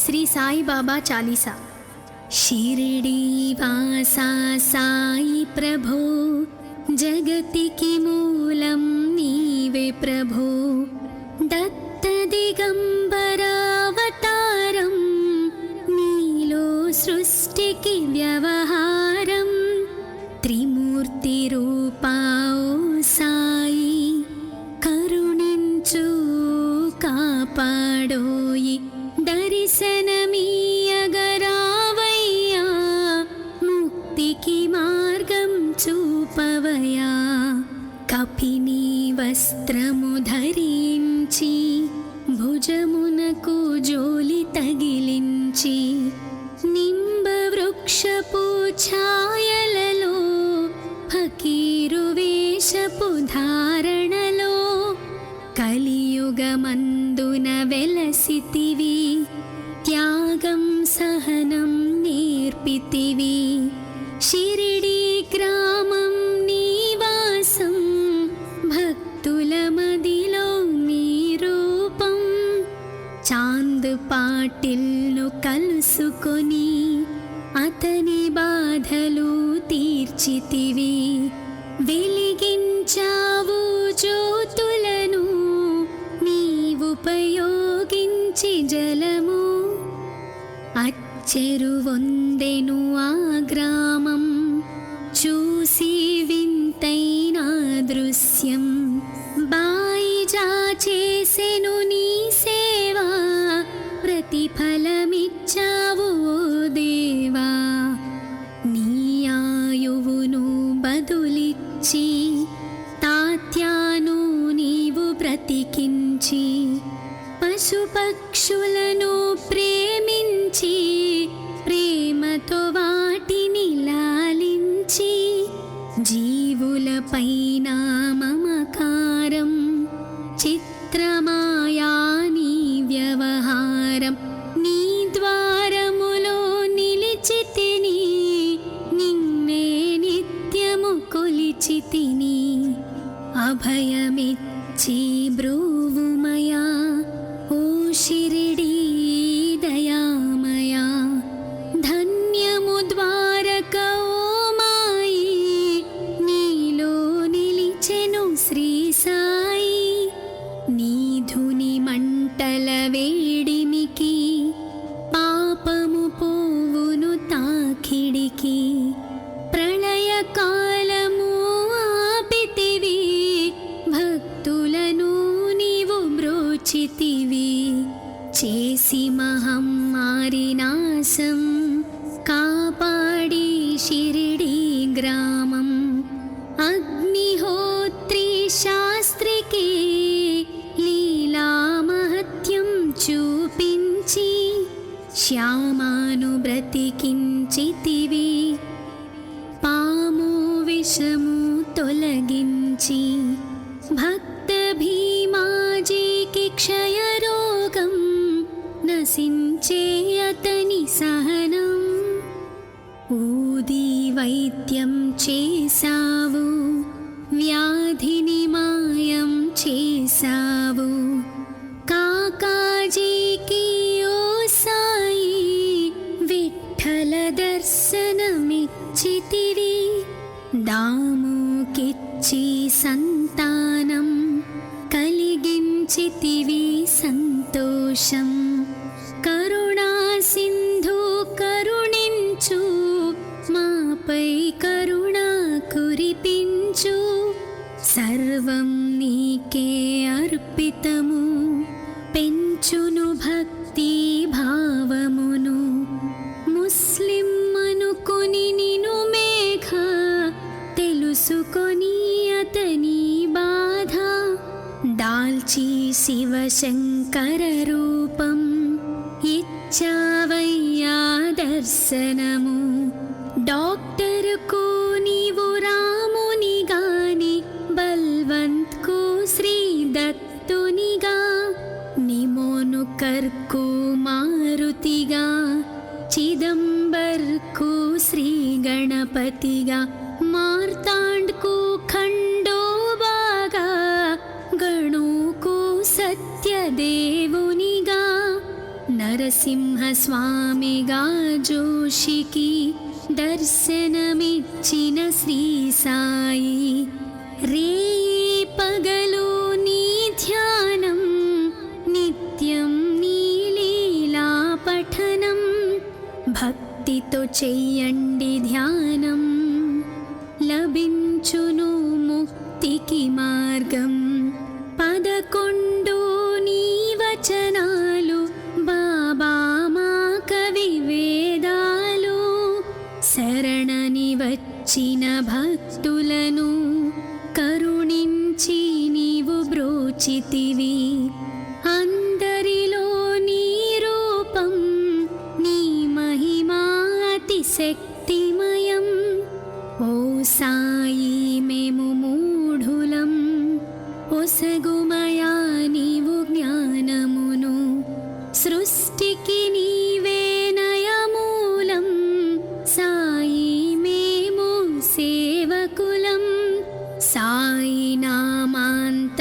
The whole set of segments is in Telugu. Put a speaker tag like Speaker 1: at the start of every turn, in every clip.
Speaker 1: श्री साई बाबा चालीसा। शिरडी वासा साई प्रभो, जगतिकी मूलं नीवे प्रभो। दत्त दिगंबरावतारं, नीलो सृष्टिकी व्यवहारं। त्रिमूर्ति रूपा ओ साई, करुणिंचु कापाडोयि। दर्शनमीयगरावయ్యా, मुक्तिकी मार्गं చూపవయ్యా। కపిని వస్త్రము ధరించి, భుజమునకు జోలి తగిలించి, నింబ వృక్షపు ఛాయలలో, ఫకీరు వేషపు ధారణలో, కలియుగమందున వెలసితివి। త్యాగం సహనం నేర్పితివి। షిరిడి గ్రామం నివాసం, భక్తుల మదిలో నీ రూపం। చాంద్ పాటిల్ను కలుసుకొని, అతని బాధలు తీర్చితివి। వెలిగించావు జ్యోతులను, నీవుపయోగించి జలము। అచ్చెరువొందెను ఆ గ్రామం, చూసి వింతైన దృశ్యం। బాయిజా చేసెను నీ సేవా, ప్రతిఫలమిచ్చావు ఓ దేవా। నీ ఆయువును బదులిచ్చి, తాత్యాను నీవు బ్రతికించి, పశుపక్షులను ప్రేమించి, ప్రేమతో వాటిని లాలించి, జీవులపైన మమకారం, చిత్రమాయా నీ వ్యవహారం। నీ ద్వారములో నిలిచితిని, నిన్నే నిత్యము కొలిచితిని। అభయమిచ్చి బ్రూవుమయా, ఓ షిరిడీ దయామయా। ధన్యము ద్వారక ఓ మాయి, నీలో నిలిచెను శ్రీ సాయి। నీ ధుని మంటల వేడిమికి, పాపము పోవును తాకిడికి। ప్రళయకాలము ఆపితివి, భక్తులను నీవు బ్రోచితివి। చేసి మహమ్మారి నాశం, కాపాడి షిరిడి గ్రామం। అగ్నిహోత్రి శాస్త్రికి, లీలా మహత్యం చూపించి, శ్యామాను బ్రతికించితివి। పాము విషము తొలగించి, భక్త భీమాజీకి క్షయరోగం, నశించే అతని సహనం। ఊది వైద్యం చేసావు, వ్యాధిని మాయం చేసావు। కాకాజీకి ఓ సాయి, విఠల దర్శనమిచ్చితివి। దాముకిచ్చి సంతానం, కలిగించితివి సంతోషం। కరుణా సింధు కరుణించు, మాపై కరుణ కురిపించు। సర్వం నీకే అర్పితము, పెంచును భక్తి భావమును। ముస్లిం అనుకొని నిను మేఘ, తెలుసుకొని అతని బాధ। దాల్చి శివశంకర రూపం, ఇచ్చావయ్యా దర్శనము। డాక్టర్కు నీవు రాముని గాని, బల్వంత్కు శ్రీ దత్తునిగా। నిమోనుకర్కు మారుతిగా, చిదంబర్కు శ్రీ గణపతిగా। మార్తాండ్కు ఖండోబాగా, గణుకు సత్యదేవునిగా। నరసింహస్వామిగా జోషికి దర్శనమిచ్చిన శ్రీ సాయి, రేయి పగలు నీ ధ్యానం, నిత్యం నీ లీలా పఠనం, భక్తితో చెయ్యండి ధ్యానం, లభించును ముక్తికి మార్గం. 11 నీ వచనాలు బాబా మా కవి వేదాలు, శరణని వచ్చిన భక్తులను కరుణించి నీవు బ్రోచితివి. అందరిలో నీ రూపం, నీ మహిమా అతి శక్తిమయం. ఓ సాయి మేము మూఢులం, ఒసగుమయా నీవు జ్ఞానమును, సృష్టికి నీవే నయమూలం. సాయి మేము సేవకులం, సాయి నామాంతలచెదము,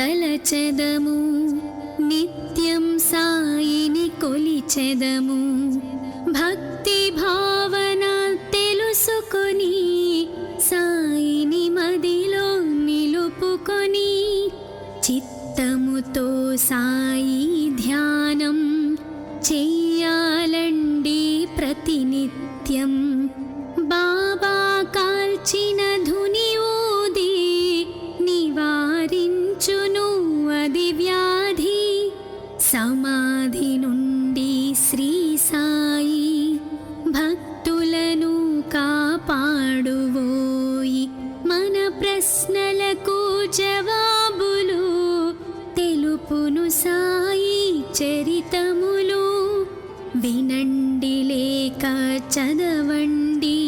Speaker 1: నిత్యం సాయిని కొలిచెదము. భక్తి భావన తెలుసుకొని సాయిని మదిలో నిలుపుకొని, చిత్తముతో సాయి ధ్యానం చెయ్యాలండి ప్రతినిత్యం. బాబా కాల్చిన ధుని ఊది నివారించును అది వ్యాధి. సమాధి నుండి శ్రీ సాయి భక్తులను కాపాడువోయి. మన ప్రశ్నలకు జవాబులు తెలుపును సాయి చరితములు. వినండి లేక చదవండి,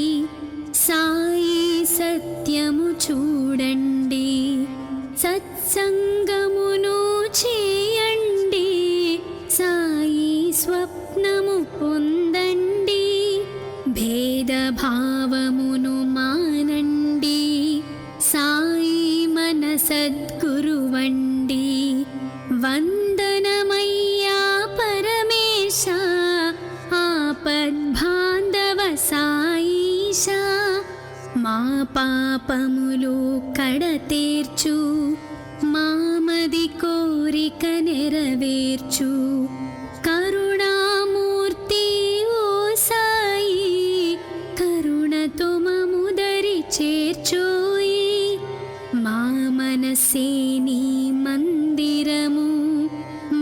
Speaker 1: సాయి సత్యము చూడండి. సత్సంగమును చేయండి, సాయి స్వప్నము పొందండి. భేదభావమును మానండి, సాయి మన సద్గురువండి. వందనమయ్యా పరమేశ, ఆపద్బాంధవ సాయిష. మా పాపములు కడతేర్చు, మామది కోరిక నెరవేర్చు. కరుణామూర్తి ఓ సాయి, కరుణతో మముదరి చేర్చోయి. మా మనసే నీ మందిరము,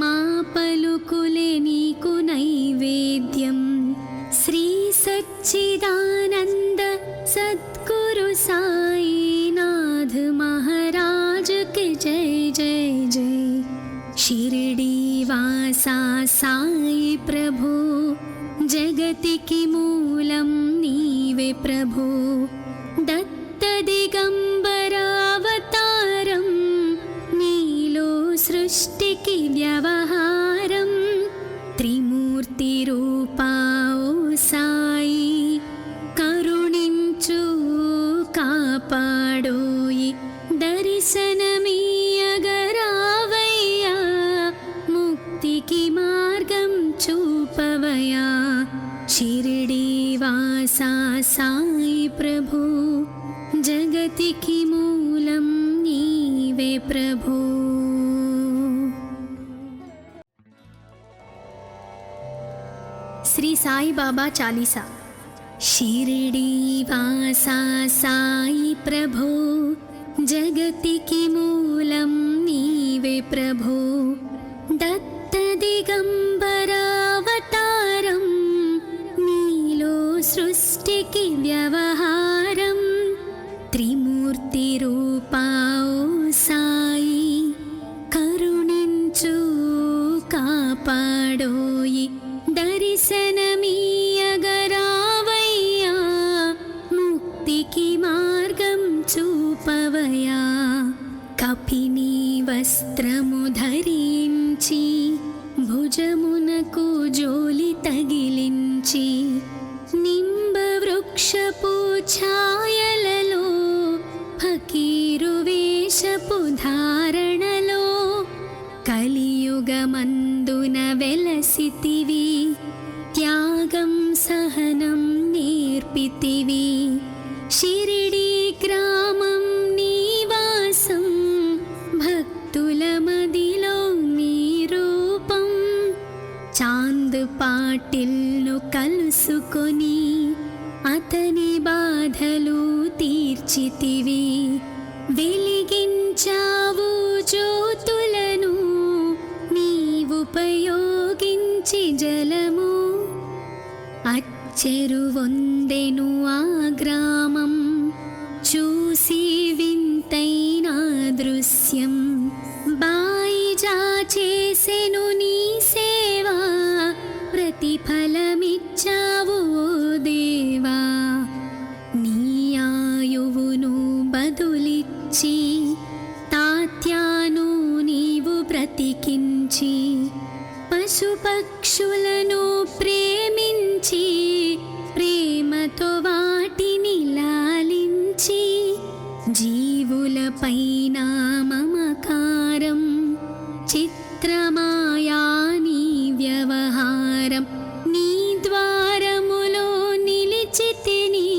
Speaker 1: మా పలుకులే నీకు నైవేద్యం. శ్రీ సచ్చిదానంద సద్గురు సాయినాథ్ మహారాజ్ కి జై జై జై. షిరిడి వాసా సాయి ప్రభు, జగతికి మూలం నీవే ప్రభు. దత్త దిగంబరావతారం, నీలో సృష్టికి వ్యవహారం. త్రిమూర్తి రూపా ఓ సాయి, కరుణించు కాపాడోయి. దర్శనమీయగరావయ్యా, ముక్తికి మార్గం చూపవయా. షిరిడి వాసా సాయి ప్రభు, జగతికి మూలం నీవే ప్రభు. శ్రీ సాయి బాబా చాలీసా. షిరిడి వాసా సాయి ప్రభు, జగతికి మూలం నీవే ప్రభు. దత్త దిగంబరావతారం, నీలో సృష్టికి వ్యవహారం. త్రిమూర్తి రూపా ఓ సాయి, కరుణించు కాపాడోయి. దర్శనమీయగరావయ్యా, ముక్తికి మార్గం చూపవయా. కపిని వస్త్రము ధరించి, భుజమునకు జోలి తగిలించి, నింబ వృక్షపు ఛాయలలో, ఫకీరు వేషపు ధారణలో, కలియుగమందు వెలుగున వెలసితివి, త్యాగం సహనం నేర్పితివి. షిరిడి గ్రామం నివాసం, భక్తుల మదిలో నీ రూపం. చాంద్ పాటిల్ను కలుసుకొని అతని బాధలు తీర్చితివి. వెలిగించావు జ్యోతులను నీవుపయోగించి జలము. అచ్చెరువొందెను ఆ గ్రామం, చూసి వింతైన దృశ్యం. బాయిజా చేసెను నీ సేవా, ప్రతిఫలమిచ్చావు ఓ దేవా. నీ ఆయువును బదులిచ్చి తాత్యాను నీవు బ్రతికించి, పశుపక్షులను ప్రేమించి ప్రేమతో వాటిని లాలించి, జీవులపైన మమకారం చిత్రమాయా నీ వ్యవహారం. నీ ద్వారములో నిలిచితిని,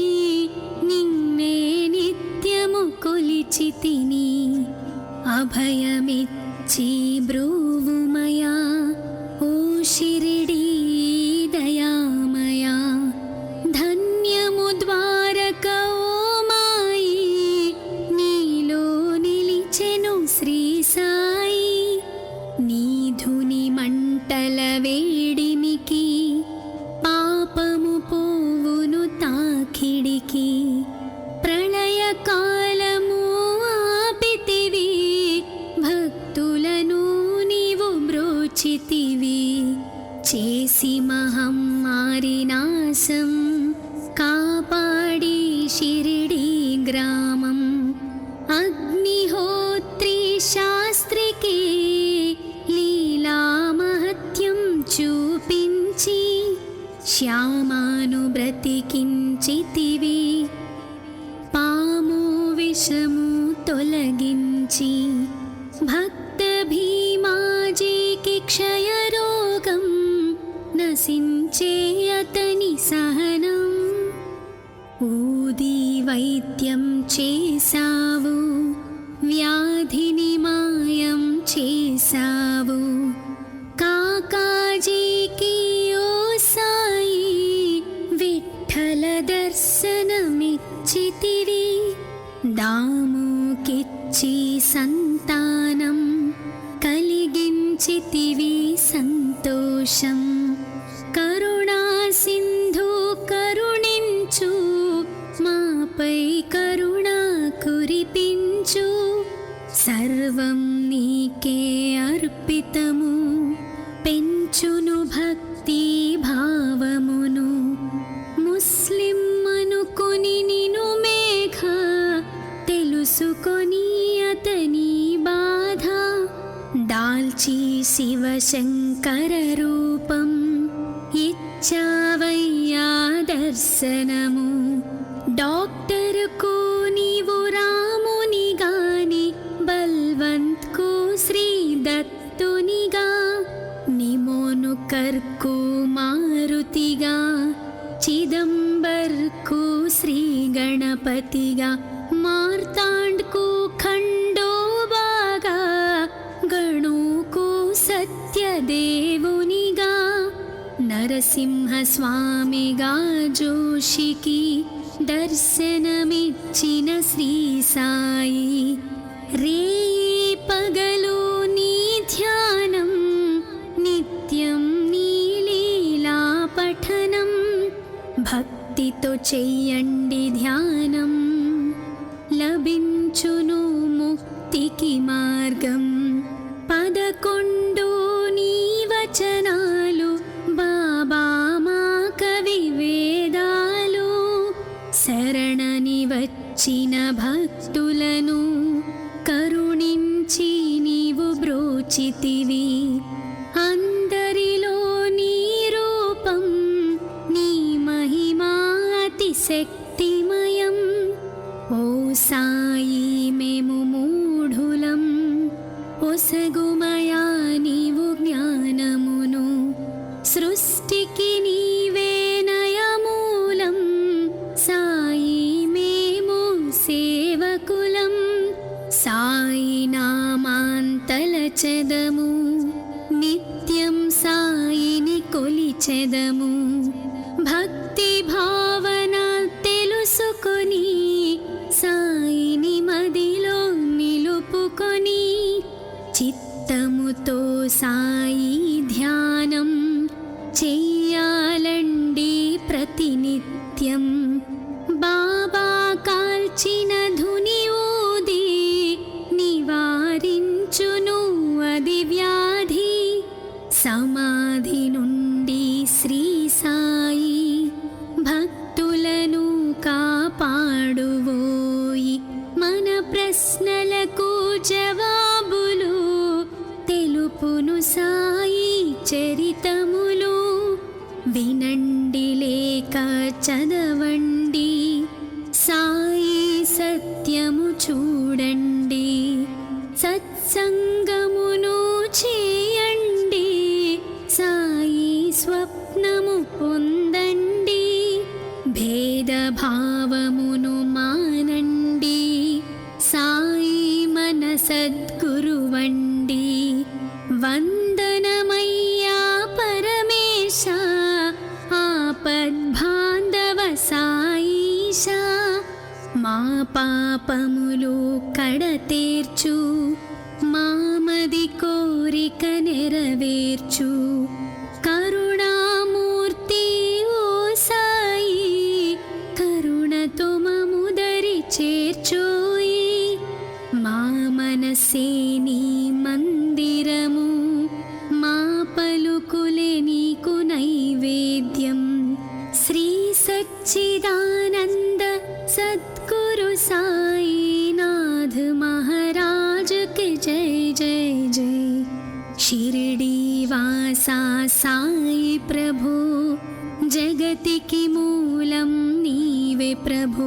Speaker 1: నిన్నే నిత్యము కొలిచితిని. అభయమిచ్చి బ్రోవుమయా ఓ షిరిడీ దయామయా. ధన్యము ద్వారక ఓ మాయి, నీలో నిలిచెను శ్రీ సాయి. నీధుని మంటల వేడిమికి, పాపము పోవును తాకిడికి. ప్రళయకాలము ఆపితివి, భక్తులను నీవు బ్రోచితివి. చేసి మహమ్మారి నాశం, కాపాడి షిరిడి గ్రామం. అగ్నిహోత్రి శాస్త్రికి లీలా మహత్యం చూపించి, శ్యామాను బ్రతికించితివి. పాము విషము తొలగించి, భక్త భీమాజీకి క్షయరోగం నశించే అతని సహనం. ఊది వైద్యం చేసావు, వ్యాధిని మాయం చేసావు. కాకాజీకి ఓ సాయి విఠల దర్శనమిచ్చితివి. దాముకిచ్చి సంతానం కలిగించితివి సంతోషం. కరుణా సింధు కరుణించు, మాపై కరుణ కురిపించు. సర్వం నీకే అర్పితము, పెంచును భక్తి భావమును. ముస్లిం అనుకొని నిను మేఘ, తెలుసుకొని అతని బాధ. దాల్చి శివశంకర రూపం, ఇచ్చావయ్యా దర్శనము. డాక్టర్కు నీవు రాముని గాని, బల్వంత్కు శ్రీ దత్తునిగా. నిమోను కర్కు మారుతిగా, చిదంబర్కు శ్రీ గణపతిగా. మార్తాండ్కు ఖండోబాగా, గణుకు సత్యదేవునిగా. నరసింహ స్వామిగా జోషికి దర్శనమిచ్చిన శ్రీ సాయి. రేయి పగలు నీ ధ్యానం, నిత్యం నీ లీలా పఠనం. భక్తితో చెయ్యండి ధ్యానం, లభించును ముక్తికి మార్గం. 11 నీ వచనాలు, బాబా మా కవి వేదాలు. శరణని వచ్చిన భక్తులను కరుణించి నీవు బ్రోచితివి. అందరిలో నీ రూపం, నీ మహిమా అతిశక్తిమయం. ఓ సాయి మేము మూఢులం, ఒసగుమయా నీవు జ్ఞానము. తీర్చెదము. భక్తి భావన తెలుసుకొని సాయిని మదిలో నిలుపుకొని చిత్తముతో సాయి ధ్యానం చెయ్యాలండి ప్రతినిత్యం. బాబా కాల్చిన ధుని ఊది నివారించును అది వ్యాధి. సమాధి నుండి శ్రీ సాయి భక్తులను కాపాడువోయి. మన ప్రశ్నలకు జవాబులు తెలుపును సాయి చరితములు. వినండి లేక చదవండి, సాయి సత్యము చూడండి. సత్సంగమును చేయండి, సాయి స్వప్నము పొందండి. భేదభావమును మానండి, సాయి మన సద్గురువండి. వందనమయ్యా పరమేశ, ఆపద్బాంధవ సాయిష. మా పాపములు కడతేర్చు, మామది కోరిక నెరవేర్చు. కరుణామూర్తి ఓ సాయి, కరుణతో మముదరి చేర్చోయి. మా మనసే నీ మందిరము, మా పలుకులే నీకు నైవేద్యం. శ్రీ సచ్చిదానంద సద్గురు సాయినాథ్ మహారాజ్ కి జై జై జై. షిరిడి వాసా సాయి ప్రభు, జగతికి మూలం నీవే ప్రభు.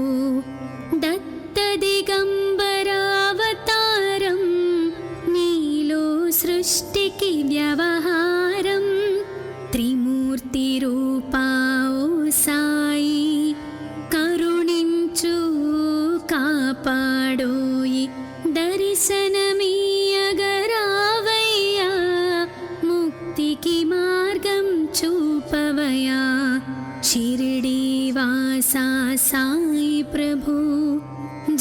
Speaker 1: దత్త దిగంబరావతారం, నీలో సృష్టికి వ్యవహారం. త్రిమూర్తి రూపా ఓ సాయి, కరుణించు కాపాడోయి. దర్శనమీయగరావయ్యా, ముక్తికి మార్గం చూపవయా. షిరిడి వాసా సాయి ప్రభు,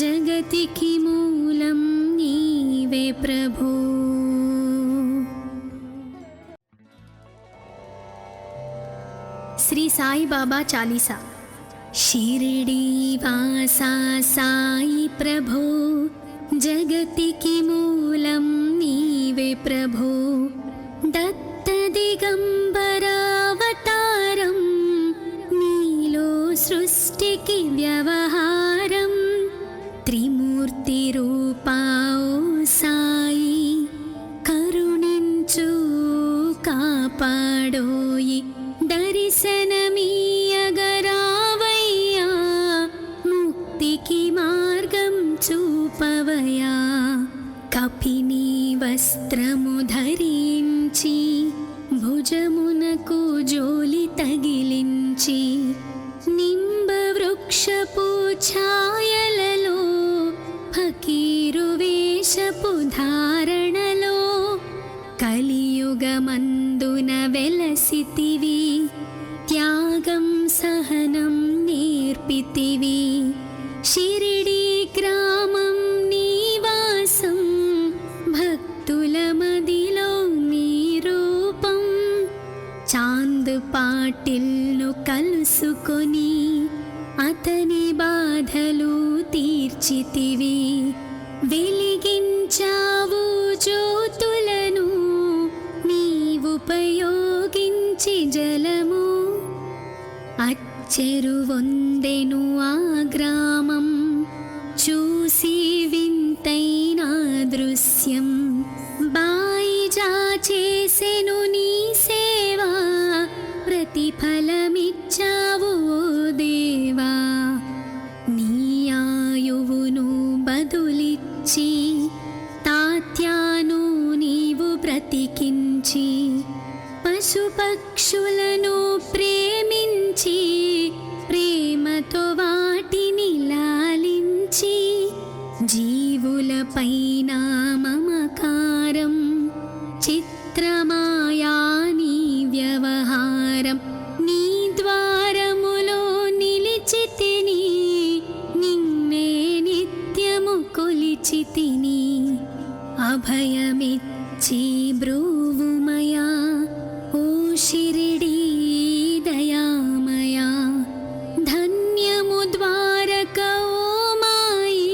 Speaker 1: జగతికి మూలం నీవే ప్రభు. శ్రీ సాయి బాబా చాలీసా. షిరిడి వాసా సాయి ప్రభు, జగతికి మూలం నీవే ప్రభు. దత్త దిగంబరావతారం, నీలో సృష్టికి వ్యవహారం. త్రిమూర్తి రూపా ఓ సాయి, కరుణించు కాపాడోయి. దర్శనమీయగరావయ్యా, ముక్తికి మార్గం చూపవయా. కపిని వస్త్రము ధరించి, భుజమునకు జోలి తగిలించి, నింబ వృక్షపు ఛాయలలో ఫకీరు వేషపు ధారణలో కలియుగమందున వెలసితివి. త్యాగం సహనం నేర్పితివి. షిరిడి గ్రామం నీవాసం, భక్తుల మదిలో నీ రూపం. చాంద్ పాటిల్ను కలుసుకొని అతని బాధలు తీర్చితివి. వెలిగించావు జ్యోతులను నీవుపయోగించి జలము. అచ్చెరువొందెను ఆ గ్రామం, చూసి వింతైన దృశ్యం. బాయిజా చేసెను నీ సేవా, ప్రతిఫలమిచ్చావు ఓ దేవా. నీ ఆయువును బదులిచ్చి, తాత్యాను నీవు బ్రతికించి, పశుపక్షులను ప్రేమించి, ప్రేమతో వాటిని లాలించి. జీవులపైన మమకారం, చిత్రమాయా నీ వ్యవహారం. షిరిడీ దయామయా ధన్యము ద్వారక ఓ మాయి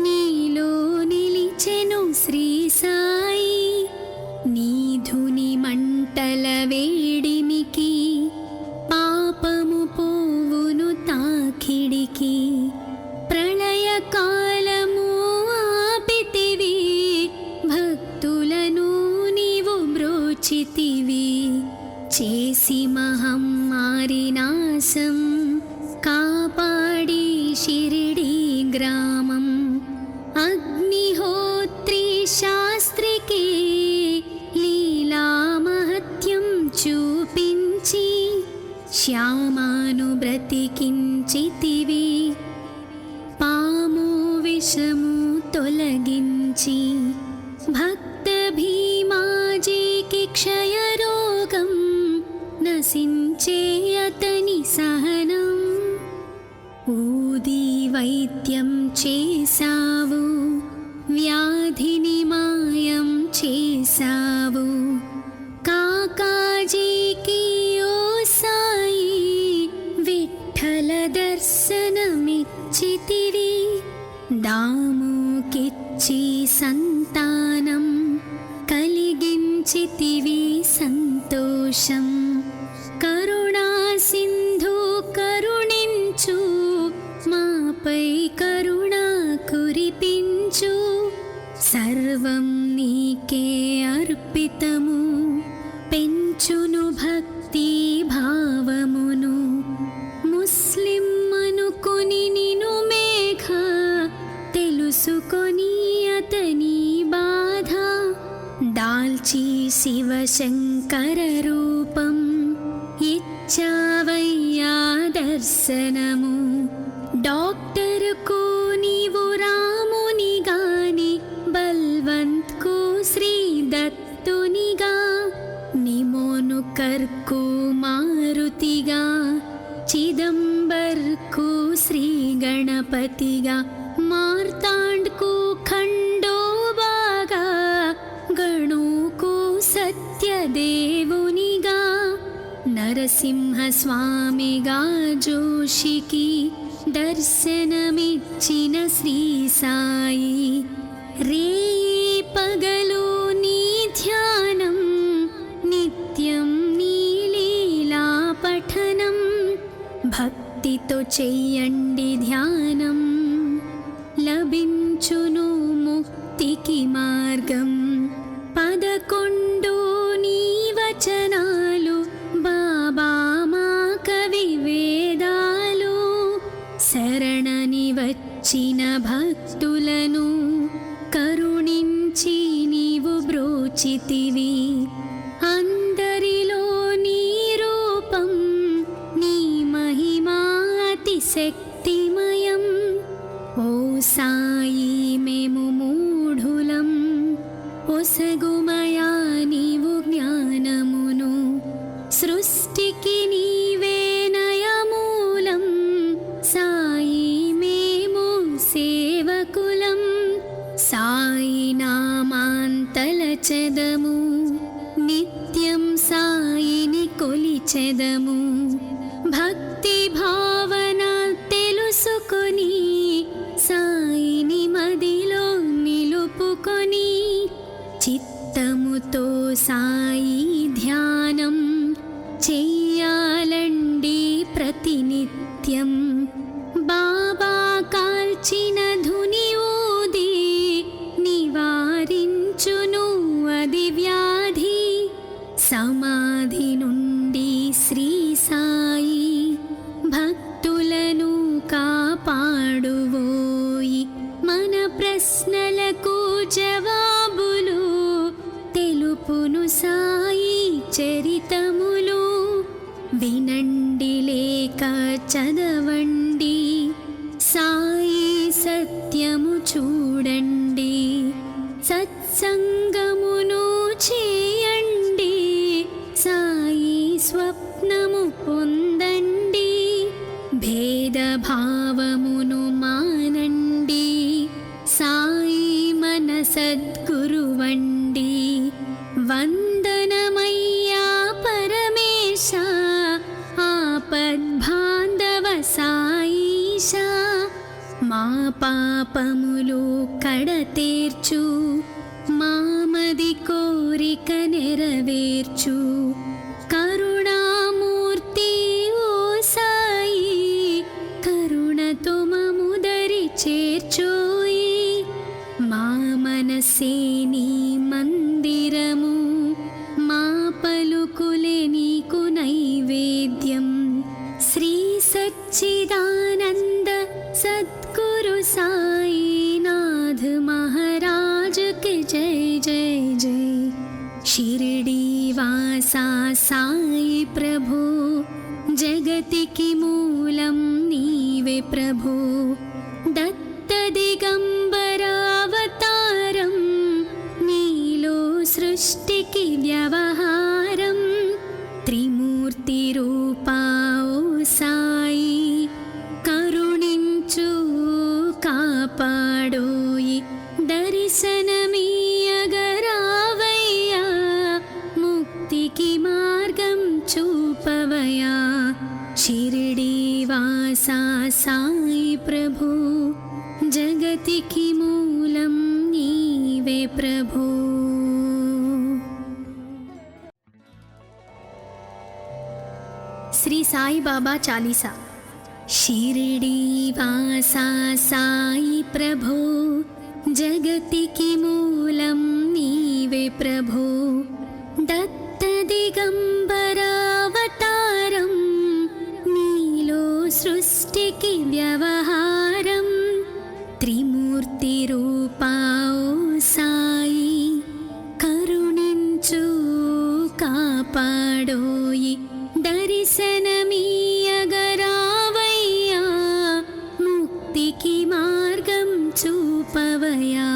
Speaker 1: నీలో నిలిచెను శ్రీ సాయి నీ ధుని మంటల వేడిమికి పాపము పోవును తాకిడికి ప్రళయ కాలము ఆపితివి భక్తులను నీవు బ్రోచితివి చేసి మహమ్మారి నాశం కాపాడి షిరిడీ గ్రామం అగ్నిహోత్రి శాస్త్రికి లీలా మహత్యం చూపించి శ్యామాను బ్రతికించితివి పాము విషము తొలగించి భక్త భీమాజీకి క్షయరోగం నశించే అతని సహనం ఊది వైద్యం చేసావు వ్యాధిని మాయం చేసావు కాకాజీకి ఓ సాయి విఠల దర్శనమిచ్చితివి దాముకిచ్చి సంతానం కలిగించితివి సంతోషం కరుణా సింధు కరుణించు మాపై కరుణ కురిపించు సర్వం నీకే అర్పితము పెంచును భక్తి భావమును ముస్లిం అనుకొని నిను మేఘ తెలుసుకొని అతని బాధ దాల్చి శివశంకర రూపం ఇచ్చావయ్యా దర్శనము డాక్టర్కు నీవు రాముని గాని బల్వంత్కు శ్రీ దత్తునిగా నిమోను కర్కు మారుతిగా చిదంబర్కు శ్రీ గణపతిగా మార్తాండ్కు ఖండోబాగా గణుకు సత్యదేవునిగా నరసింహ స్వామిగా జోషికి దర్శనమిచ్చిన శ్రీ సాయి రేయి పగలు నీ ధ్యానం నిత్యం నీ లీలా పఠనం భక్తితో చెయ్యండి ధ్యానం లభించును ముక్తికి మార్గం 11 నీ వచనాలు బాబా మా కవి వేదాలు శరణని వచ్చిన భక్తులను కరుణించి నీవు బ్రోచితివి అందరిలో నీ రూపం నీ మహిమా అతి శక్తిమయం ఓ సాయి మేము మూఢులం ఒసగుమయా నీవు జ్ఞానమును సృష్టికి నీవే నయమూలం సాయి మేము సేవకులం సాయి నామాంతలచెదము నిత్యం సాయిని కొలిచెదము భక్తి భావన తెలుసుకొని సాయిని మదిలో నిలుపుకొని చిత్తముతో సాయి ధ్యానం చెయ్యాలండి ప్రతినిత్యం బాబా కాల్చిన ధుని ఊది నివారించును అది వ్యాధి సమాధి నుండి శ్రీ సాయి భక్తులను కాపాడువోయి మన ప్రశ్నలకు జవాబులు తెలుపును సాయి చరితములు వినండి లేక చదవండి సాయి సత్యము చూడండి సత్సంగమును చేయండి సాయి స్వప్నము పొందండి భేదభావమును మానండి సాయి మన సద్గురువండి వందనమయ్యా నివాసే నీ మందిరము, మా పలుకులే నీకు నైవేద్యం. శ్రీ సచ్చిదానంద సద్గురు సాయినాథ్ महाराज के जय जय जय. शिरडी वासा साई प्रभु, जगतिकी मूलं नीवे प्रभु. दत्त दिगंबरावतारं, नीलो सृष्टिकी व्यवहारं. त्रिमूर्ति रूपा ओ साई, करुणिंचु कापाडोयि. दर्शनमीयगरावయ్యా, मुक्तिकी मार्गं చూపవయ్యా. शिरडी वासा साई प्रभु, जगतिकी मूलं नीवे प्रभु. श्री साई बाबा चालीसा. शिरडी वासा साई प्रभु, जगतिकी मूलं नीवे प्रभु. दत्त दिगंबरावतारं, नीलो सृष्टिकी व्यवहारं. त्रिमूर्ति रूपा ओ साई, करुणिंचु कापाडोयि. दर्शनमीयगरावయ్యా, मुक्तिकी मार्गं చూపవయ్యా.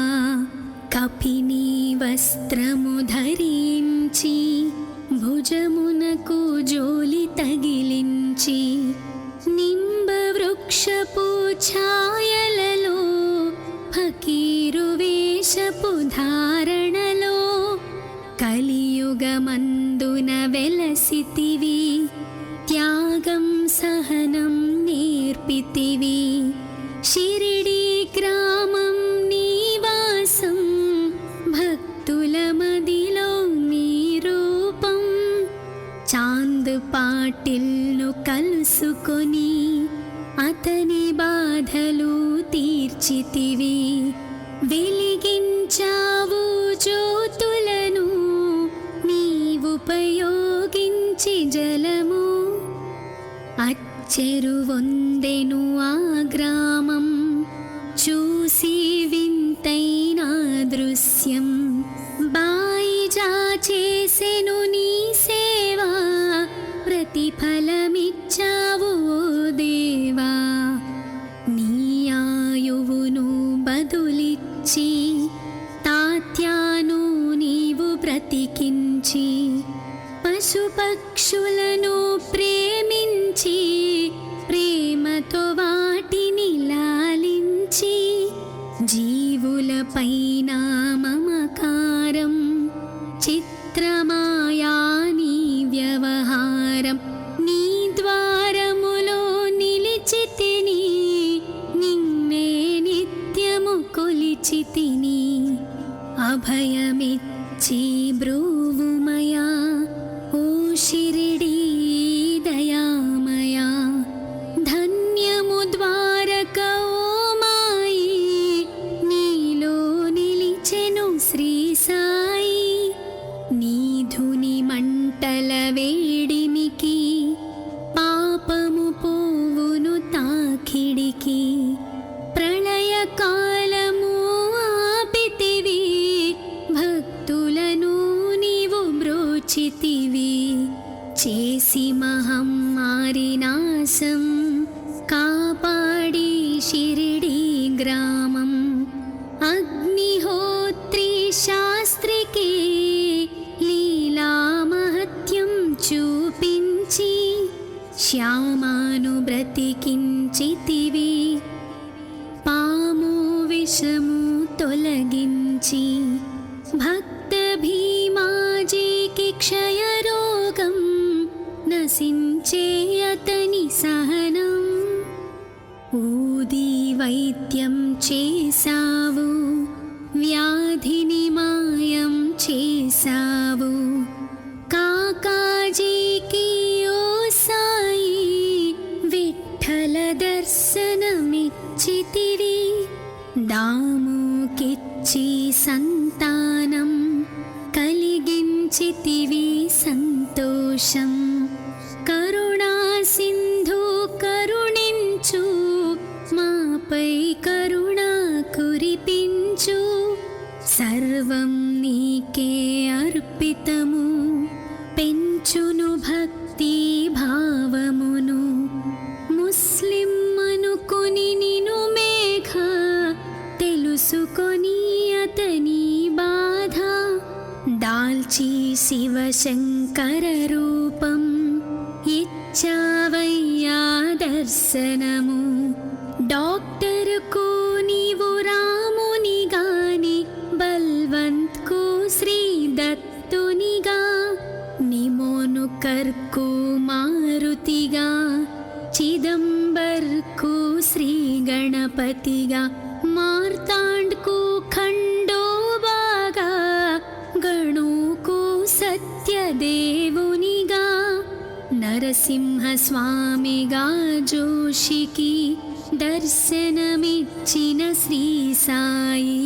Speaker 1: కపిని వస్త్రము ధరించి, భుజమునకు జోలి తగిలించి, నింబ వృక్షపు ఛాయలలో, ఫకీరు వేషపు ధారణలో, కలియుగమందున వెలసితివి. త్యాగం సహనం నేర్పితివి. शिरडी ग्रामं निवासं, भक्तुल मदिलो नी रूपं. चांद पाटिल्नु कलुसुकोनि, अतनि बाधलु तीर्चितिवि. వెలిగించావు జ్యోతులను, నీవుపయోగించి జలము. చెరువొందెను ఆ గ్రామం, చూసి వింతైన దృశ్యం. బాయిజా చేసెను నీ సేవ, ప్రతిఫలమిచ్చావు ఓ దేవా. నీ ఆయువును బదులిచ్చి, తాత్యాను నీవు బ్రతికించి, పశుపక్షులను ప్రేమించి, ప్రేమతో వాటిని లాలించి. జీవులపైన మమకారం, చిత్రమాయా నీ వ్యవహారం. నీ ద్వారములో నిలిచితిని, నిన్నే నిత్యము కొలిచితిని. అభయమిచ్చి బ్రోవుమయా, ఓ शिरडी दयामया. धन्यमु द्वारक ओ माई, नीलो निलिచెను श्री साई. నీ ధుని మంటల వేడిమికి, పాపము పోవును తాకిడికి. ప్రళయ కాలము ఆపితివి, భక్తులను నీవు బ్రోచితివి. చేసి మహమ్మారి నాశం, కాపాడి షిరిడి గ్రామం. అగ్నిహోత్రి శాస్త్రికి, లీలా మహత్యం చూపించి. శ్యామాను బ్రతికించితివి, పాము విషము తొలగించి. భక్త భీమాజీకి క్షయరోగం, నశించే అతని సహనం. ఊది వైద్యం చేసావు, వ్యాధిని మాయం చేసావు. కాకాజీకి ఓ సాయి, విఠల దర్శనమిచ్చితివి. దాముకిచ్చి సంత నిమిత్తము పెంచును భక్తి భావమును. ముస్లిం అనుకొని నిను మేఘ తెలుసుకొని అతని బాధ. దాల్చి శివశంకర రూపం ఇచ్చావయ్యా దర్శనము. డాక్టర్కు నీవు రామునిగాని బల్వంత్కు శ్రీ దత్తునిగా. నిమోను కర్కు మారుతిగా చిదంబర్కు శ్రీ గణపతిగా. మార్తాండ్కు ఖండోబాగా గణుకు సత్యదేవునిగా. నరసింహ స్వామిగా జోషికి దర్శనమిచ్చిన శ్రీ సాయి.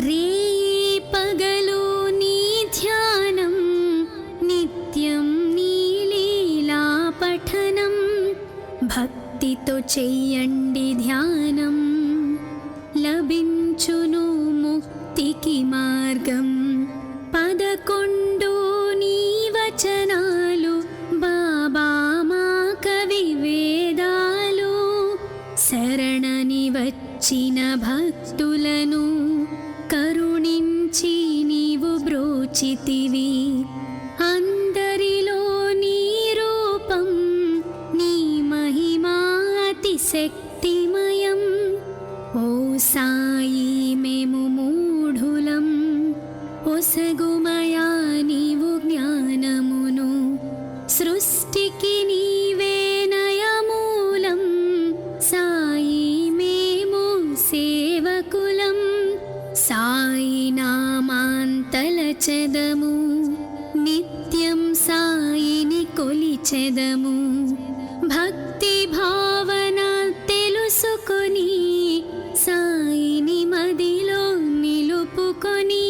Speaker 1: రేయి పగలు నీ ధ్యానం నిత్యం నీ లీలా పఠనం. భక్తితో చెయ్యండి ధ్యానం లభించును ముక్తికి మార్గం. 11 నీ వచనాలు బాబా మా కవి వేదాలు. శరణని వచ్చిన భక్తులను కరుణించి నీవు బ్రోచితివి. అందరిలో నీ రూపం నీ మహిమా అతిశక్తిమయం. ఓ సాయి మేము మూఢులం ఒసగుమయా నీవు జ్ఞానమును. సృష్టికి నీవే నయమూలం సాయి మేము సేవకులం. సాయి నామాంతలచెదము నిత్యం సాయిని కొలిచెదము. భక్తి భావన తెలుసుకొని సాయిని మదిలో నిలుపుకొని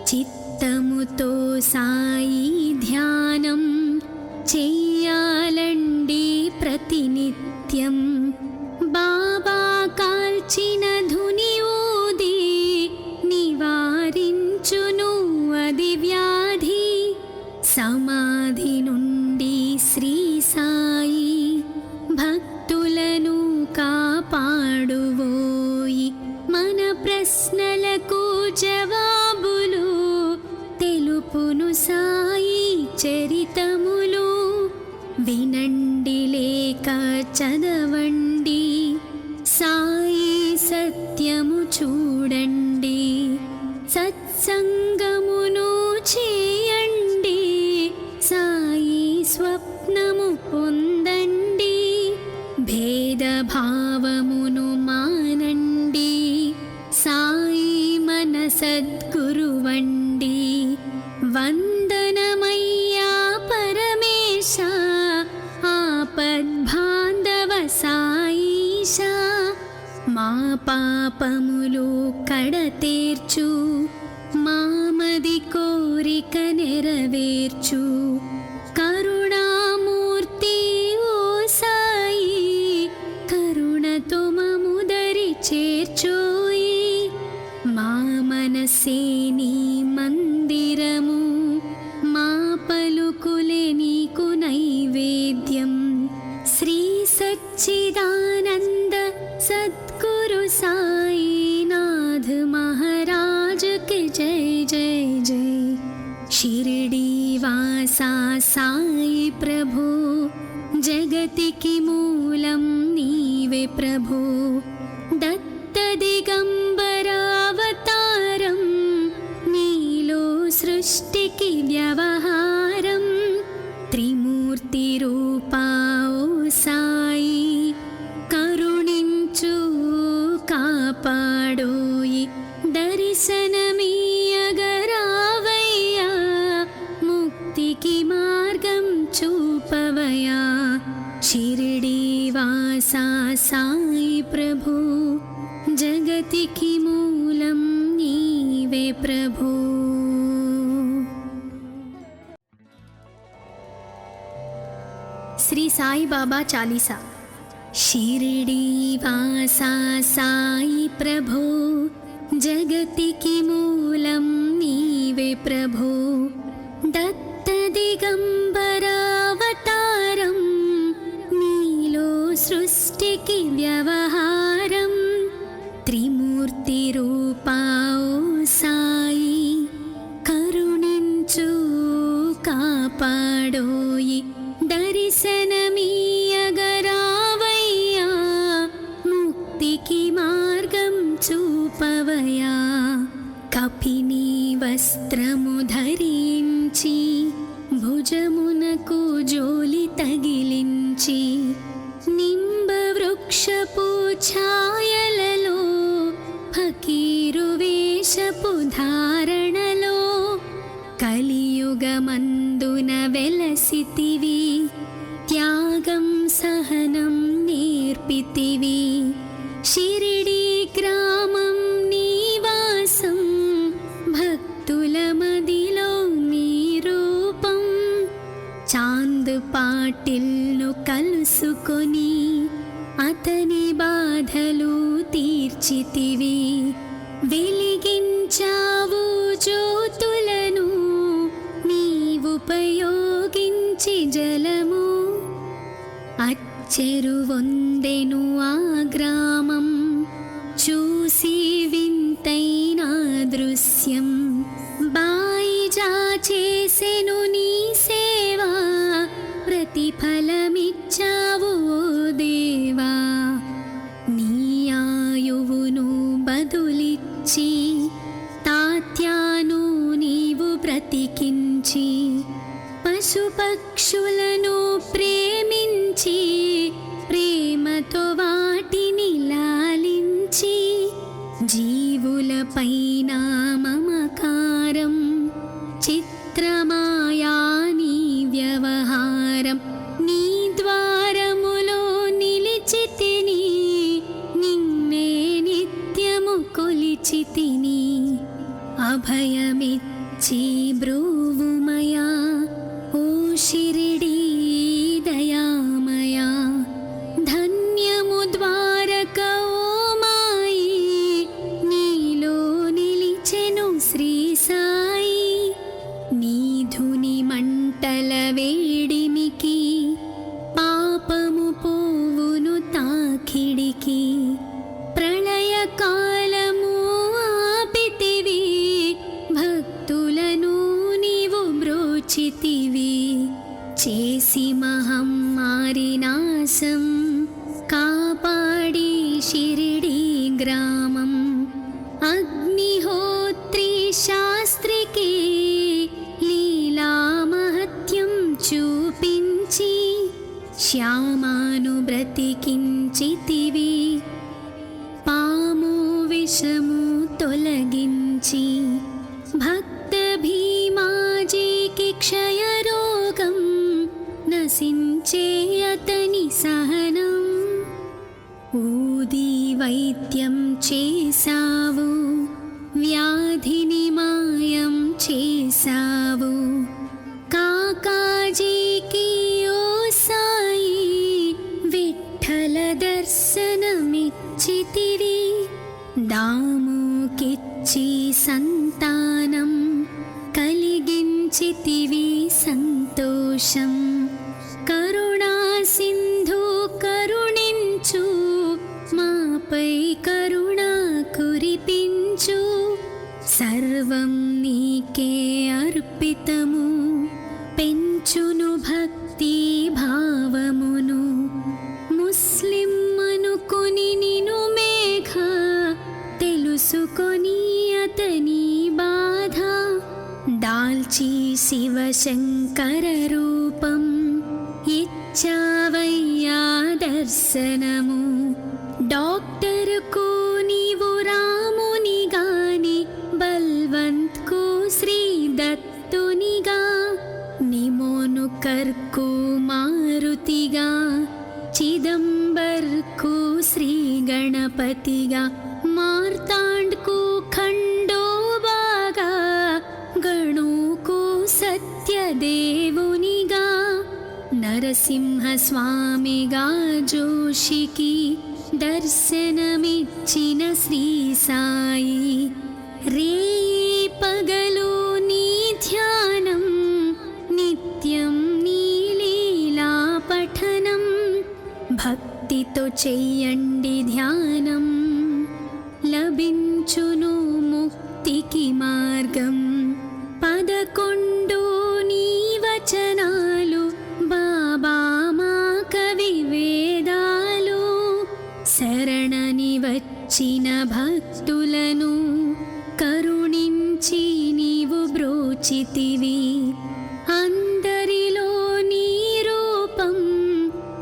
Speaker 1: చిత్తముతో సాయి ధ్యానం చెయ్యాలండి ప్రతినిత్యం. బాబా కాల్చిన ధుని ఊది నివారించును అది వ్యాధి. సమాధి నుండి శ్రీ సాయి భక్తులను కాపాడువోయి. మన ప్రశ్నలకు జవాబులు తెలుపును సాయి చరితములు. వినండి లేక చదవండి సాయి సత్యము చూడండి. సత్సంగమును చేయండి సాయి స్వప్నము పొందండి. భేదభావమును మానండి సాయి మన సద్గురువండి. వందనమయ్యా పరమేశ ఆపద్బాంధవ సాయిష. మా పాపములు కడతేర్చు మామది కోరిక నెరవేర్చు. కరుణామూర్తి ఓ సాయి కరుణతో మముదరి చేర్చోయి. మా మనసే నీ మందిరము మా పలుకులే నీకు నైవేద్యం. శ్రీ సచ్చిదానంద సద్గురు సాయినాథ్ మహారాజ్ కి జై జై జై. షిరిడి వాసా సాయి ప్రభు జగతికి మూలం నీవే ప్రభు. దత్త దిగంబరావతారం నీలో సృష్టికి వ్యవహారం. త్రిమూర్తి రూపా ఓ సాయి కరుణించు కాపాడోయి. దర్శనమీయగరావయ్యా ముక్తికి మార్గం చూపవయా. షిరిడి వాసా సాయి ప్రభు జగతికి మూలం నీవే ప్రభు. శ్రీ సాయి బాబా చాలీసా. షిరిడి వాసా సాయి ప్రభు జగతికి మూలం నీవే ప్రభు. దత్తదిగంబరావతారం నీలో సృష్టికి వ్యవహారం త్రిమూర్తి రూపాओ సాయి కరుణించు కాపాడోయి దర్శనమీయగరావయ్యా ముక్తికి మార్గం చూపవయా కపిని వస్త్రము ధరించి భుజమునకు జోలి తగిలించి నింబ వృక్షపు ఛాయలలో ఫకీరు వేషపు ధారణలో కలియుగమందున వెలసితివి త్యాగం సహనం నేర్పితివి షిరిడి గ్రామం నీవాసం భక్తుల మదిలో నీ రూపం చాంద్ పాటిల్ను కలుసుకొని అతని బాధలు తీర్చితివి వెలిగించావు జ్యోతులను నీవుపయోగించి జలము అచ్చెరువొందెను ఆ గ్రామం చూసి వింతైన దృశ్యం బాయిజా చేసెను నీ సేవా ప్రతిఫలమిచ్చావు ఓ దేవా నీ ఆయువును బదులిచ్చి తాత్యాను నీవు బ్రతికించి పశుపక్షులను ప్రేమించి ప్రేమతో వాటిని లాలించి జీవులపైన మమకారం చిత్రమాయా నీ వ్యవహారం నీ ద్వారములో నిలిచితిని నిన్నే నిత్యము కొలిచితిని అభయమిచ్చి బ్రూవుమయా ఓ షిరిడీ దయామయా ధన్యము ద్వారక ఓ మాయి నీలో నిలిచెను శ్రీ సాయి నీధుని మంటల వేడిమికి పాపము పోవును తాకిడికి ప్రళయ కాలము ఆపితివి భక్తులను నీవు బ్రోచితివి చేసి మహమ్మారి నాశం కాపాడి షిరిడి గ్రామం అగ్నిహోత్రి శాస్త్రికి లీలా మహత్యం చూపించి శ్యామాను బ్రతికించితివి పాము విషము తొలగించి భక్త భీమాజీకి క్షయరోగం నశించే అతని సహనం ఊది వైద్యం చేసావు వ్యాధిని మాయం చేసావు కాకాజీకి ఓ సాయి విఠల దర్శనమిచ్చితివి దాముకిచ్చి సంతానం కలిగించితివి సంతోషం కరుణా సింధు కరుణించు మాపై కరుణ కురిపించు సర్వం నీకే అర్పితము పెంచును భక్తి భావమును ముస్లిం అనుకొని నిను మేఘ తెలుసుకొని అతని బాధ దాల్చి శివశంకర రూపం ఇచ్చావయ్యా దర్శనము డాక్టర్కు నీవు రాముని గాని బల్వంత్కు శ్రీ దత్తునిగా నిమోనుకర్కు మారుతిగా చిదంబర్కు శ్రీ గణపతిగా మార్తాండ్కు ఖండోబాగా గణుకు సత్యదేవునిగా నరసింహ స్వామిగా జోషికి దర్శనమిచ్చిన శ్రీ సాయి రేయి పగలు నీ ధ్యానం భక్తితో చెయ్యండి ధ్యానం, లభించును ముక్తికి మార్గం. 11 నీ వచనాలు బాబా మా కవి వేదాలు. శరణని వచ్చిన భక్తులను కరుణించి నీవు బ్రోచితివి. అందరిలో నీ రూపం,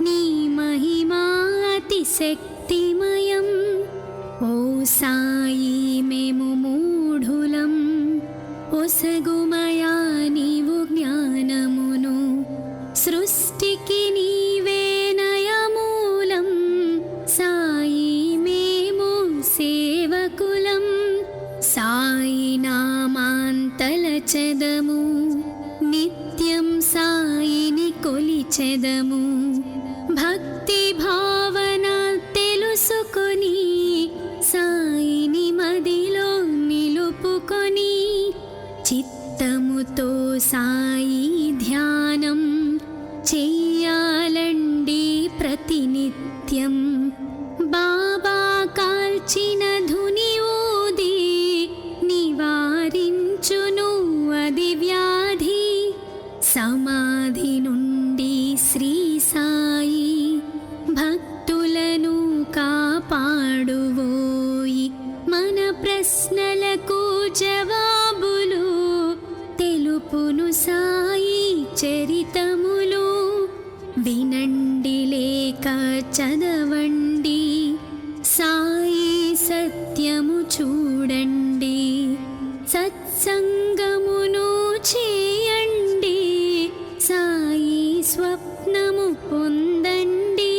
Speaker 1: నీ మహిమా అతి శక్తిమయం. ఓ సాయి మేము మూఢులం, ఒసగుమయా నీవు జ్ఞానమును. సృష్టికి నీవే నయమూలం, సాయి మేము సేవకులం. సాయి నామాంతలచెదము, నిత్యం సాయిని కొలిచెదము. భక్తి భావన తెలుసుకొని సాయిని మదిలో నిలుపుకొని, చిత్తముతో సాయి ధ్యానం చెయ్యాలండి ప్రతినిత్యం. బాబా కాల్చిన ధుని ఊది నివారించును అది వ్యాధి. సమాధి నుండి శ్రీ సాయి భక్తులను కాపాడువోయి. మన ప్రశ్నలకు జవాబులు తెలుపును సాయి చరితములు. వినండి లేక చదవండి, సాయి సత్యము చూడండి. సత్సంగమును చేయండి, సాయి స్వప్నము పొందండి.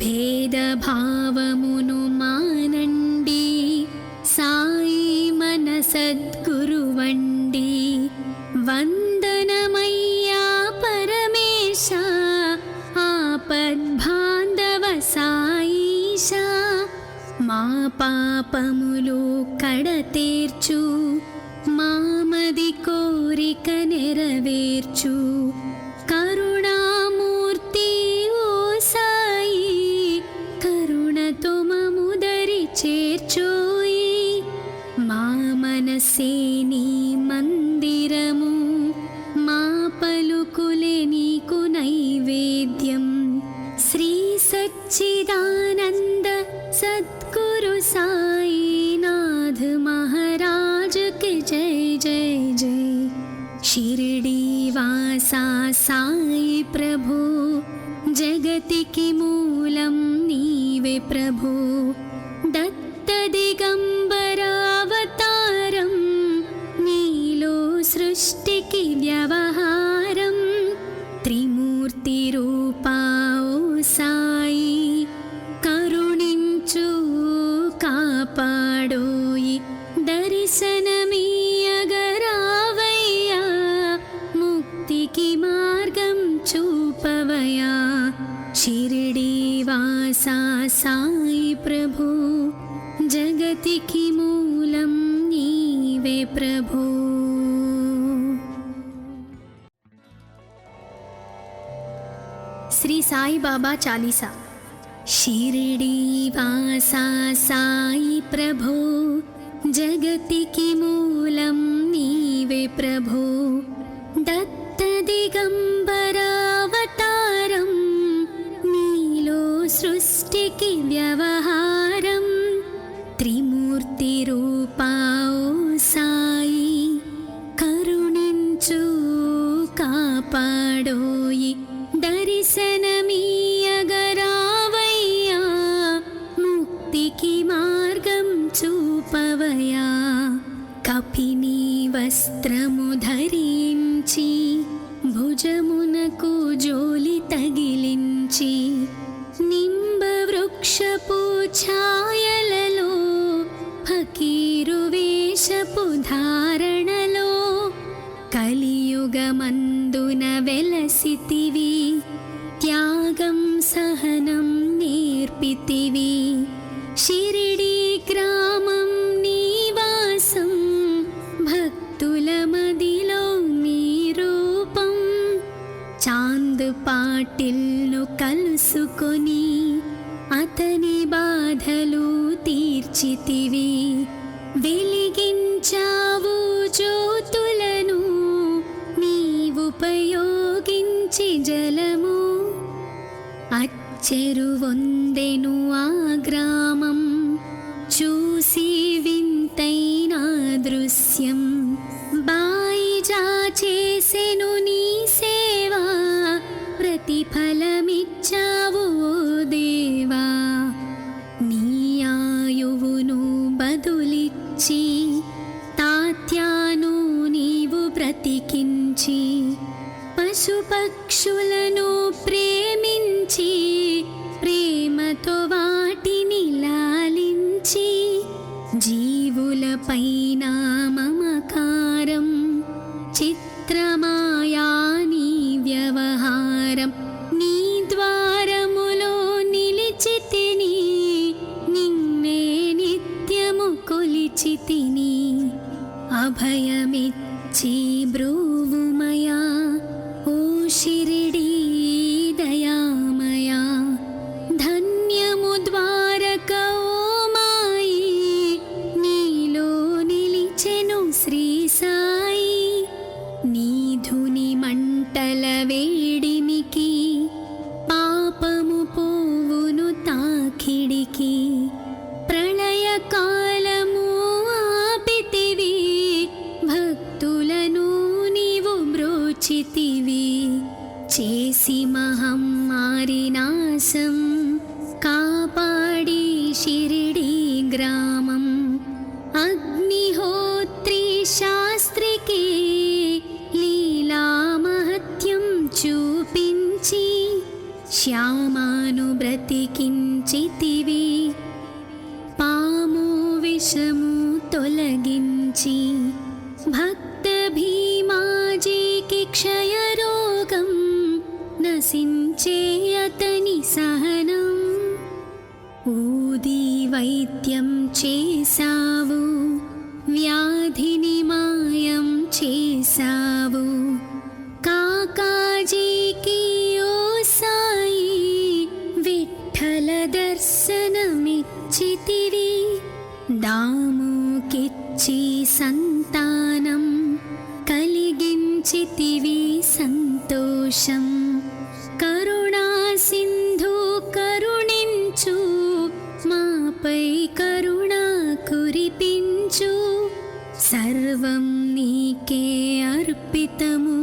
Speaker 1: భేదభావమును మానండి, సాయి మన సద్గురువండి. వందనమయ్యా పరమేశ, ఆపద్బాంధవ సాయిష. మా పాపములు కడతేర్చు, మామది కోరిక నెరవేర్చు. కరుణామూర్తి ఓ సాయి, కరుణతో మముదరి చేర్చోయి. మా మనసే నీ మందిరము, మా పలుకులే నీకు నైవేద్యం. శ్రీ సచ్చిదానంద సద్గురు సాయినాథ్ మహారాజ్ కి జై జై జై. షిరిడి వాసా సాయి ప్రభు, జగతికి మూలం నీవే ప్రభు. దత్త దిగంబరావతారం, నీలో సృష్టికి వ్యవహారం. త్రిమూర్తి రూపా ఓ సాయి, కరుణించు కాపాడోయి. దర్శనమీయగరావయ్యా, ముక్తికి మార్గం చూపవయా. షిరిడి వాసా సాయి ప్రభు, జగతికి మూలం నీవే ప్రభు. శ్రీ సాయి బాబా చాలీసా. షిరిడి వాసా సాయి ప్రభు, జగతికి మూలం నీవే ప్రభు. దత్త దిగంబరావతారం, నీలో సృష్టికి వ్యవహారం. త్రిమూర్తి రూపా ఓ సాయి, కరుణించు కాపాడోయి. దర్శనమీయగరావయ్యా, ముక్తికి మార్గం చూపవయా. కపిని వస్త్రము ధరించి, భుజమునకు జోలి తగిలించి, నింబ వృక్షపు ఛాయలలో, ఫకీరు వేషపు ధారణలో, కలియుగమందున వెలసితివి. త్యాగం సహనం నేర్పితివి. షిరిడి గ్రామం నీవాసం, భక్తుల మదిలో నీ రూపం. చాంద్ పాటిల్ను కలుసుకొని, అతని బాధలు తీర్చితివి. వెలిగించావు జ్యోతులను నీవుపయోగించి జలము. అచ్చెరువొందెను ఆ గ్రామం చూసి వింతైన దృశ్యం. బాయిజా చేసెను నీ సేవా, ప్రతిఫలమిచ్చావు ఓ దేవా. నీ ఆయువును బదులిచ్చి తాత్యాను నీవు బ్రతికించి, పశుపక్షులను ప్రేమించి ప్రేమతో వాటిని లాలించి, జీవులపైన మమకారం చిత్రమాయా నీ వ్యవహారం. నీ ద్వారములో నిలిచితిని, నిన్నే నిత్యము కొలిచితిని. అభయమిచ్చి బ్రూవుమయా ఓ షిరిడీ దయామయా. ధన్యము ద్వారక ఓ మాయి, నీలో నిలిచెను శ్రీ సాయి. నీధుని మంటల వేడిమికి పాపము పోవును తాకిడికి. ప్రళయకాలము ఆపితివి, భక్తులను నీవు బ్రోచితివి. చేసి మహమ్మారి నాశం కాపాడి షిరిడీ గ్రామం. అగ్నిహోత్రి శాస్త్రికి లీలా మహత్యం చూపించి, శ్యామాను బ్రతికించితివి. పాము విషము తొలగించి, భక్త భీమాజీకి క్షయరోగం నశించే అతని సహనం. ఊది వైద్యం చేసావు, వ్యాధిని మాయం చేసావు. కాకాజీకి ఓ సాయి విఠ్ఠల దర్శనమిచ్చితివి. దాముకిచ్చి సంతానం కలిగించితివి సంతోషం. కరుణా సింధు కరుణించు, మాపై కరుణ కురిపించు. సర్వం నీకే అర్పితము,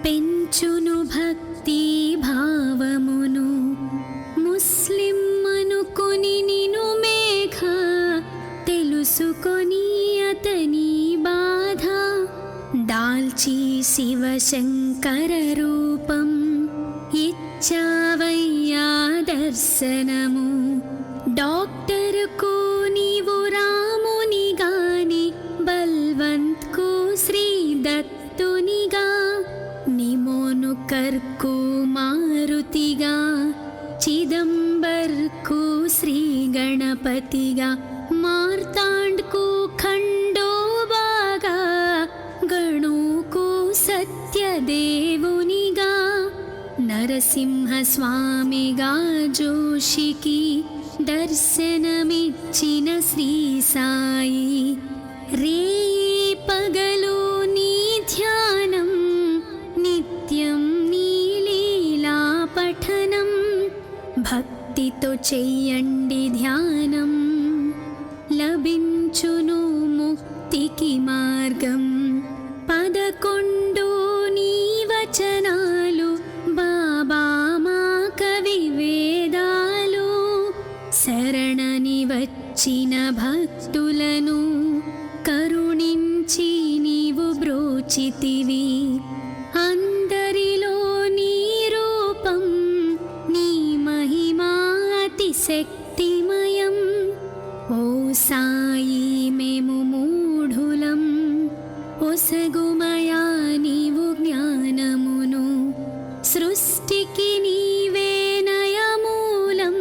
Speaker 1: పెంచును భక్తి భావమును. ముస్లిం అనుకుని నిను మేఘ, తెలుసుకొని అతని బాధ. దాల్చి శివశంకర రూపం ఇచ్చావయ్యా దర్శనము. డాక్టర్కు నీవు రాముని గాని, బల్వంత్కు శ్రీ దత్తునిగా. నిమోనుకర్కు మారుతిగా, చిదంబర్కు శ్రీ గణపతిగా. మార్తాండ్కు ఖండోబాగా, గణుకు సత్యదేవునిగా. నరసింహ స్వామిగా జోషికి దర్శనమిచ్చిన శ్రీ సాయి. రేయి పగలు నీ ధ్యానం, నిత్యం నీ లీలా పఠనం. భక్తితో చెయ్యండి ధ్యానం, లభించును ముక్తికి మార్గం. 11 నీ వచనాలు బాబా మా కవి వేదాలు. శరణని వచ్చిన భక్తులను కరుణించి నీవు బ్రోచితివి. అందరిలో నీ రూపం, నీ మహిమా అతి శక్తిమయం. ఓ సాయి మేము మూఢులం, ఒసగుమయా నీవు జ్ఞానమును. సృష్టికి నీవే నయమూలం,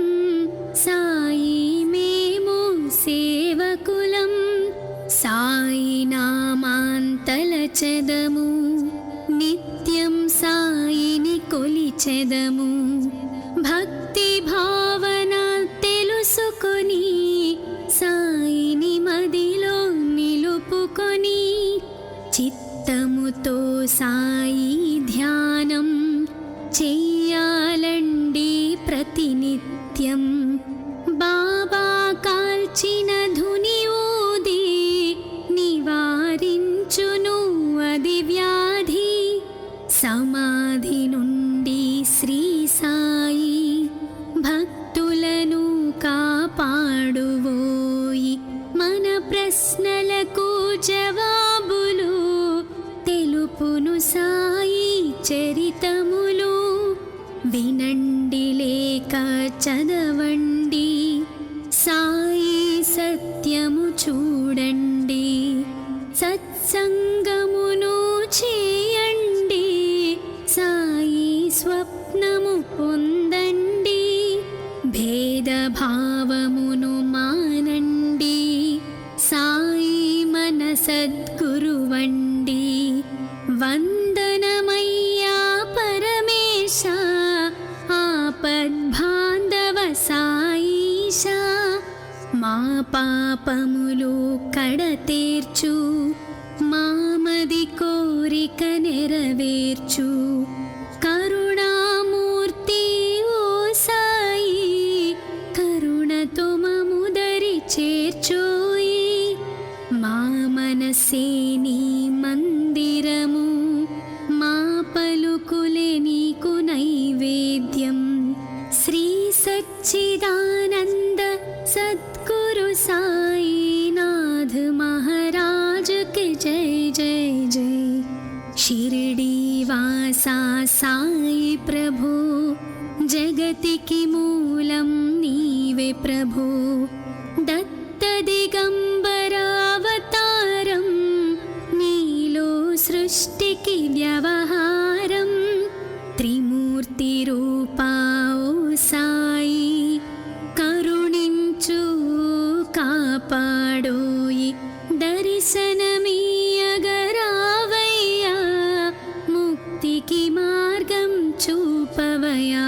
Speaker 1: సాయి మేము సేవకులం. సాయి నామాంతలచెదము, నిత్యం సాయిని కొలిచెదము. భక్తి భావన చెయ్యాలండి ప్రతినిత్యం బాబా కాల్చిన ధుని ఊది నివారించును అది వ్యాధి సమాధి నుండి శ్రీ సాయి భక్తులను కాపాడువోయి మన ప్రశ్నలకు జవాబులు తెలుపును సాయి చరితములు వినండి లేక చదవండి సాయి సత్యము చూడండి సత్సంగమును చేయండి సాయి స్వప్నము పొందండి భేదభావమును మానండి సాయి మన సద్గురువండి వందనమయ్యా పరమేశ ఆపద్బాంధవ సాయిష మా పాపములు కడతేర్చు మామది కోరిక నెరవేర్చు కరుణామూర్తి ఓ సాయి కరుణతో మముదరి చేర్చోయి మా మనసే నీ మందిరము మా పలుకులే నీకు నైవేద్యం శ్రీ సచ్చిదానంద సద్గురు సాయినాథ్ మహారాజ్ కి జై జై జై షిరిడి వాసా సాయి ప్రభు జగతికి మూలం నీవే ప్రభు దత్త దిగంబరావతారం నీలో సృష్టికి వ్యవహారం త్రిమూర్తి రూపా ఓ సాయి కరుణించు కాపాడోయి దర్శనమీయగరావయ్యా ముక్తికి మార్గం చూపవయా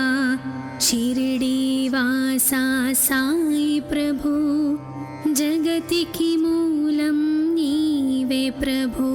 Speaker 1: షిరిడి వాసా సాయి ప్రభు జగతికి మూలం నీవే ప్రభు